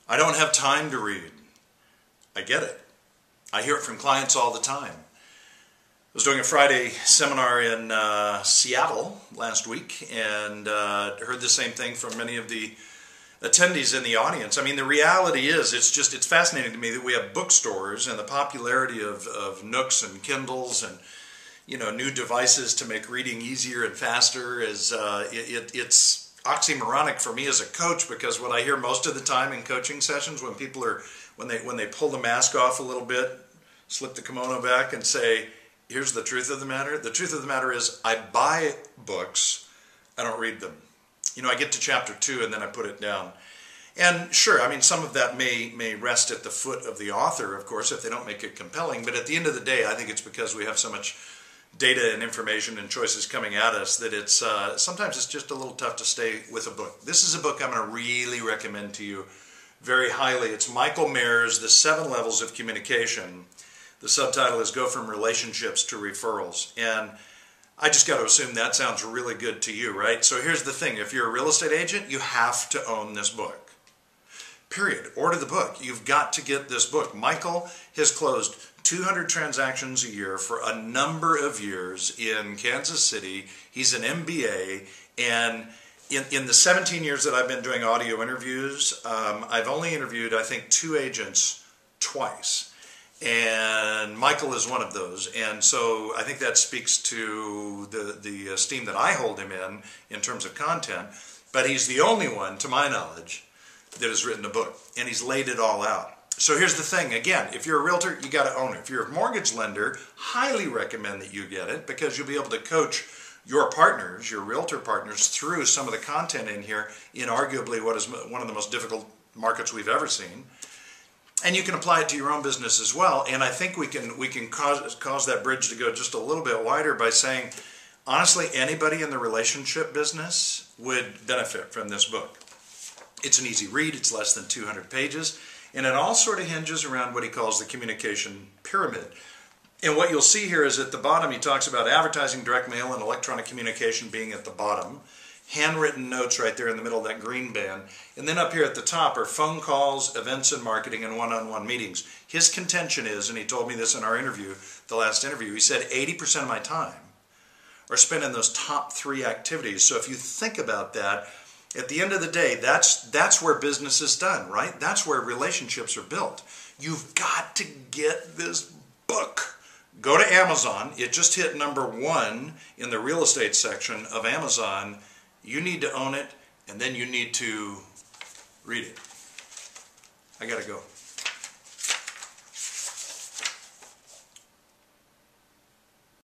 I don't have time to read. I get it. I hear it from clients all the time. I was doing a Friday seminar in Seattle last week and heard the same thing from many of the attendees in the audience. I mean, the reality is, it's fascinating to me that we have bookstores and the popularity of Nooks and Kindles and new devices to make reading easier and faster is it's oxymoronic for me as a coach, because what I hear most of the time in coaching sessions when people are when they pull the mask off a little bit, slip the kimono back and say, here's the truth of the matter. The truth of the matter is I buy books, I don't read them. I get to chapter 2 and then I put it down. And sure, I mean, some of that may rest at the foot of the author, of course, if they don't make it compelling. But at the end of the day, I think it's because we have so much data and information and choices coming at us that it's sometimes it's just a little tough to stay with a book. This is a book I'm going to really recommend to you very highly. It's Michael Maher's The 7 Levels of Communication. The subtitle is Go From Relationships to Referrals. And I just got to assume that sounds really good to you, right? So here's the thing. If you're a real estate agent, you have to own this book. Period. Order the book. You've got to get this book. Michael has closed 200 transactions a year for a number of years in Kansas City. He's an MBA, and in the 17 years that I've been doing audio interviews, I've only interviewed, I think, 2 agents twice. And Michael is one of those. And so I think that speaks to the esteem that I hold him in terms of content. But he's the only one, to my knowledge, that has written a book. And he's laid it all out. So here's the thing. Again, if you're a realtor, you got to own it. If you're a mortgage lender, highly recommend that you get it, because you'll be able to coach your partners, your realtor partners, through some of the content in here in arguably what is one of the most difficult markets we've ever seen. And you can apply it to your own business as well. And I think we can cause that bridge to go just a little bit wider by saying, honestly, anybody in the relationship business would benefit from this book. It's an easy read. It's less than 200 pages. And it all sort of hinges around what he calls the communication pyramid. And what you'll see here is at the bottom, he talks about advertising, direct mail, and electronic communication being at the bottom. Handwritten notes right there in the middle of that green band. And then up here at the top are phone calls, events and marketing, and one-on-one meetings. His contention is, and he told me this in our interview, the last interview, he said 80% of my time are spent in those top 3 activities. So if you think about that, at the end of the day, that's where business is done, right? That's where relationships are built. You've got to get this book. Go to Amazon. It just hit #1 in the real estate section of Amazon. You need to own it, and then you need to read it. I gotta go.